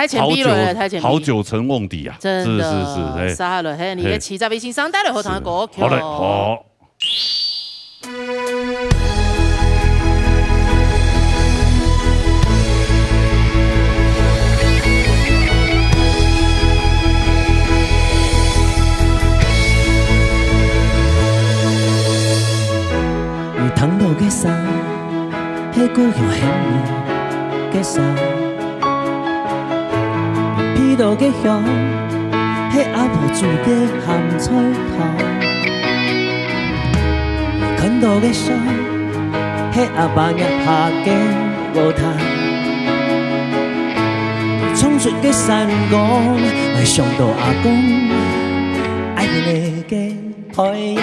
太前逼了，太前逼。好久成瓮底啊！真的是，杀了嘿，你的七十微信上带来后堂的歌曲。好嘞，好。你烫到嘅衫，迄故乡乡嘅衫，披到嘅香，迄阿婆煮嘅鹹菜頭，看到嘅相，迄阿爸日拍嘅舞台，衝出嘅山崗，係上到阿公愛你嘅海洋。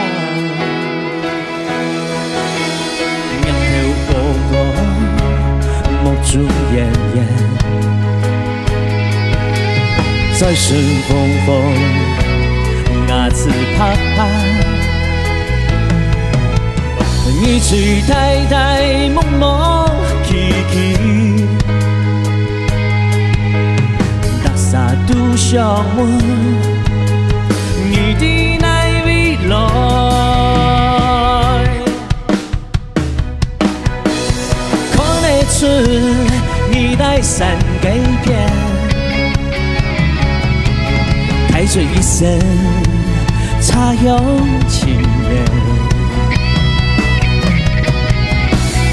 木竹炎炎，在顺风风，牙齿啪啪，雨水太太，蒙蒙起起，大沙都上我，你的那未来。你在山改变，开水一声，茶香沁人。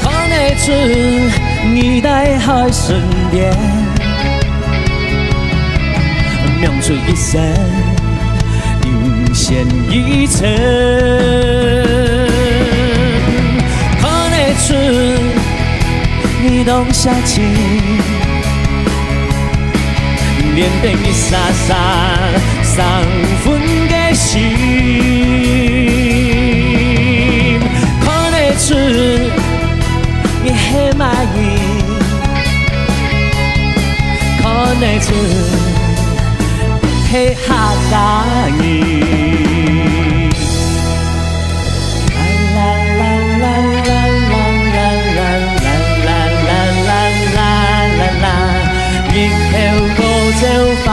看得出你在海身边，描出一生隐现一层。看得出。你懂下情，连对你洒洒三分的心，看得出你很满意，看得出很哈嘎意。日後高照快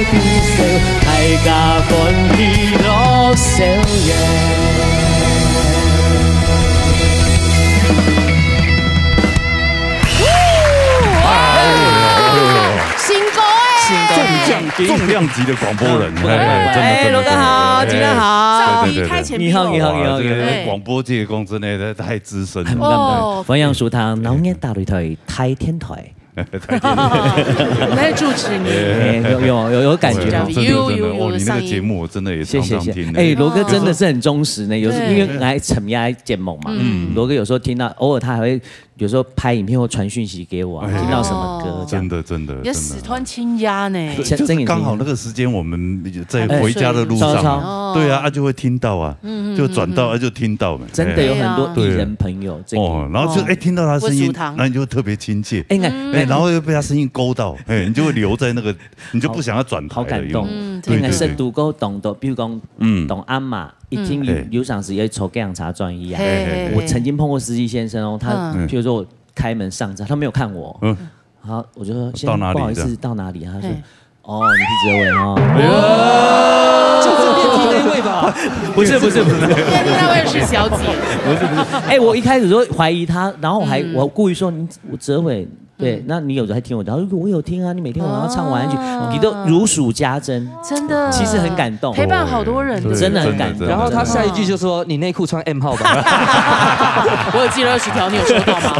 變笑，大家歡喜樂笑顏。新歌哎，重量级的广播人，哎，罗哥好，金亮好，你好，这个广播界公真的太资深了。哦，汾阳书堂老年大擂台太天台。来主持你，有感觉，真的哦，你那个节目我真的也常常听。哎，罗哥真的是很忠实呢，有时因为来陈亚节目嘛，罗哥有时候听到，偶尔他还会，比如说拍影片或传讯息给我，听到什么歌，真的，也死团亲压呢，就是刚好那个时间我们在回家的路上，对啊，就会听到啊，就转到就听到嘛，真的有很多艺人朋友哦，然后就听到他声音，那你就特别亲切，然后又被他声音勾到，你就会留在那个，你就不想要转台了。好感动，应该是独沟懂的，比如讲，懂阿妈一听有赏识也抽各样茶专一啊。我曾经碰过司机先生哦，他譬如说我开门上车，他没有看我，好，我就说先不好意思到哪里，他说哦你是哲伟哦，就是电梯那位吧？不是，电梯那位是小姐，不是，哎，我一开始就怀疑他，然后我故意说我哲伟。对，那你有在听我的？他说我有听啊，你每天晚上唱完一句，你都如数家珍，真的，其实很感动，陪伴好多人，真的很感动。然后他下一句就说：“你内裤穿 M 号吧。”我有记了20条，你有收到吗？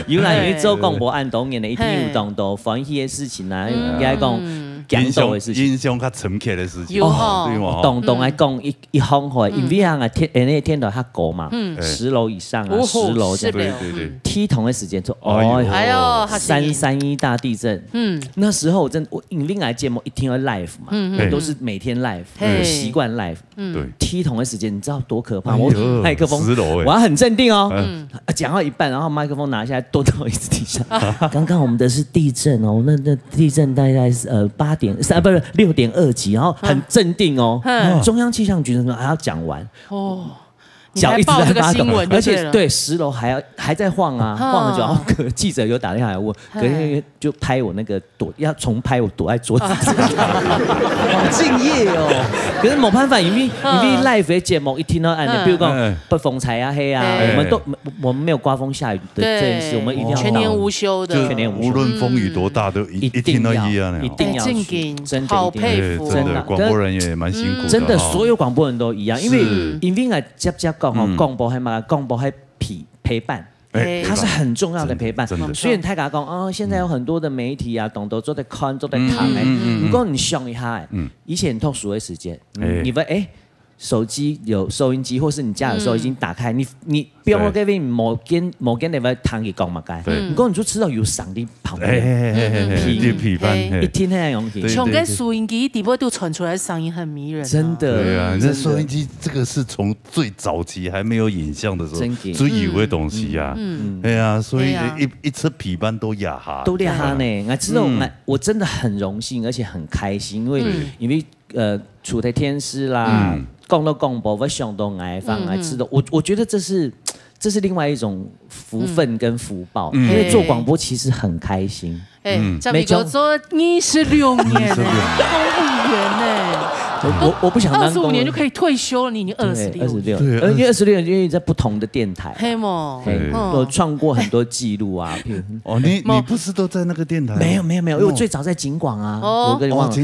原来因为做广播按当年的一天有当到欢喜的事情啊，应该讲感动的事情，印象较深刻的事情，对嘛？当来讲一行话，因为啊那天到他高嘛，10楼以上啊，10楼这样，对，踢同的时间。哎呦，331大地震，那时候我引领来节目一听要 live 嘛，我都是每天 live， 我习惯 live， 对，踢同的时间，你知道多可怕？我麦克风，我要很镇定哦，讲到一半，然后麦克风拿下来，躲到椅子底下。刚刚我们的是地震哦，那地震大概是6.2级，然后很镇定哦，中央气象局什么还要讲完哦。脚一直在发抖，而且对10楼还在晃啊，晃了就，然后记者又打电话来问，隔天就拍我那个要重拍我躲在桌子底下，好敬业哦。可是冇辦法，因為 live 嘅節目一聽到比如講不風采啊黑啊，我們沒有刮風下雨的這件事，我們一定要全年無休的，全年無論風雨多大都一聽到一樣，一定要真的好佩服，真的廣播人也蠻辛苦的，真的所有廣播人都一樣，因為我接講廣播係嘛，廣播係陪伴。它是很重要的陪伴。雖然大家講現在有很多的媒體啊，懂得都在看，都在談如果你想一下，以前你讀書的時間，你問手機有收音機，或是你家有時候已經打開，你不用給你某間那邊談給講嘛該，如果你就知道有上帝旁邊陪伴，一聽那樣東西，從個收音機底部都傳出來的聲音很迷人，真的。對啊，那收音機這個是從最早期還沒有影像的時候最有的東西呀，對啊，所以一次陪伴都壓哈，都壓哈呢。我知道我真的很榮幸，而且很開心，因為楚台天師啦。講到廣播，我想到愛放愛吃的，我覺得這是另外一種福分跟福報，因為做廣播其實很開心。在美國做26年公務員呢，我不想當25年就可以退休了，你已經26，因為26年因為在不同的電台，我創過很多記錄啊。哦，你不是都在那個電台？沒有，因為我最早在警廣啊。我跟你忘了，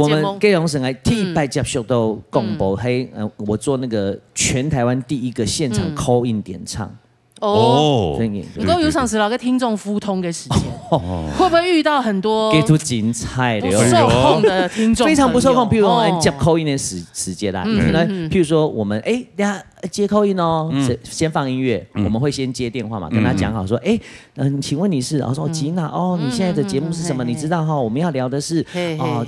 我們基隆省係第一擺接觸到廣播，我做那個全台灣第一個現場 call in 點唱。如果有上次那個聽眾互通嘅時間，會不會遇到很多給出精彩的、不受控的聽眾？非常不受控。譬如我們接 call in 的時間啦，譬如說我們等下接 call in 哦，先放音樂，我們會先接電話嘛，跟他講好說，請問你是？然後說吉娜，你現在的節目是什麼？你知道哈，我們要聊的是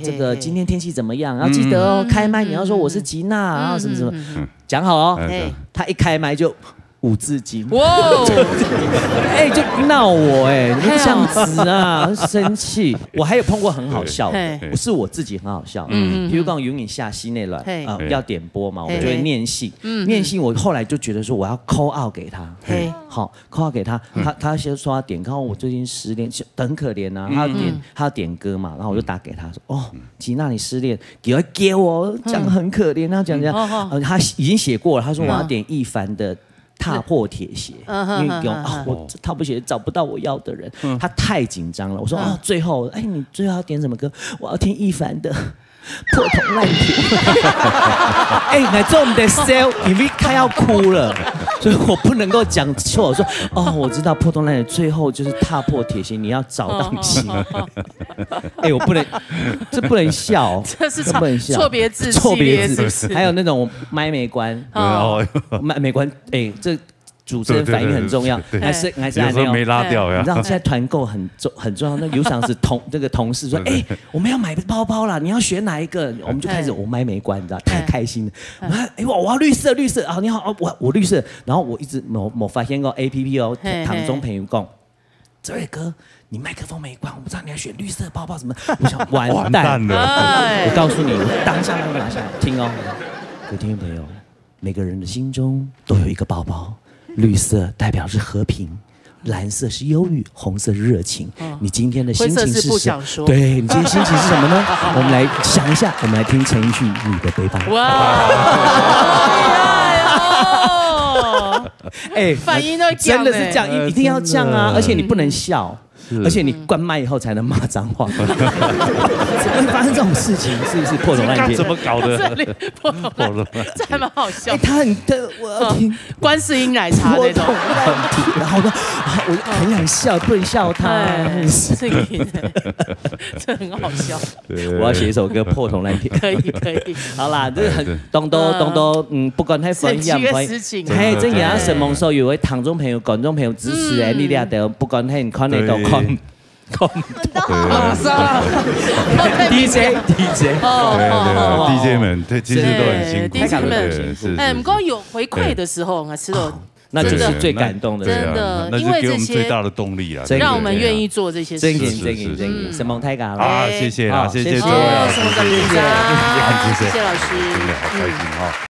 這個今天天氣怎麼樣？要記得哦，開麥你要說我是吉娜，然後什麼什麼，講好哦。他一開麥就5字經，哇！就鬧我你們這樣子啊，生氣。我還有碰過很好笑的，不是我自己很好笑。譬如講雲影下西內亂要點播嘛，我就會念信。念信我後來就覺得說我要 call out 給他，好 call out 給他，他先說要點，然後我最近失戀，很可憐啊，他要點歌嘛，然後我就打給他說，吉娜你失戀，給我講很可憐，他講他已經寫過了，他說我要點一凡的踏破鐵鞋，因為我踏破鐵鞋找不到我要的人，他太緊張了。我說最後，你最後要點什麼歌？我要聽一凡的破銅爛鐵。來做我們的 sell， 因為他要哭了，所以我不能夠講錯。我說我知道破銅爛鐵最後就是踏破鐵鞋，你要找到你心。我不能，這不能笑，這是錯別字，錯別字，還有那種麥沒關，麥沒關，這主持人反應很重要，還是有時候沒拉掉呀。你知道現在團購很重要，那有場是這個同事說，我們要買包包啦，你要選哪一個？我們就開始我麥沒關，你知道，太開心了。我要綠色啊！你好，我綠色。然後我一直沒發現過 APP 哦，唐中朋友講，這位哥，你麥克風沒關，我不知道你要選綠色包包什麼。我想完蛋了，我告訴你，我當下就拿下來聽哦，各位聽眾朋友，每個人的心中都有一個包包。綠色代表是和平，藍色是憂鬱，紅色是熱情。你今天的心情是什麼？對，你今天心情是什麼呢？我們來想一下，我們來聽陳奕迅《你的背包》。哇！反應都真的是這樣，一定要這樣啊！而且你不能笑。而且你關麥以後才能罵髒話，怎麼會發生這種事情？是不是破銅爛鐵？怎麼搞的？破銅爛鐵，這還蠻好笑。我要聽觀世音奶茶那種。然後我很想笑，不能笑他。這很好笑。我要寫一首歌《破銅爛鐵》。可以。好啦，這很東都，不管太歡喜唔歡喜，這也要什麼時候有位聽眾朋友、觀眾朋友支持你哋都不管係看你到。馬上 DJ 們其實都很辛苦，DJ 們，不過有回饋的時候，我知道那就是最感動的，真的，因為這些最大的動力啊，讓我們願意做這些事情。真沈蒙太感啊，謝謝啦，謝謝各位老師，謝謝老師，真的好開心哈。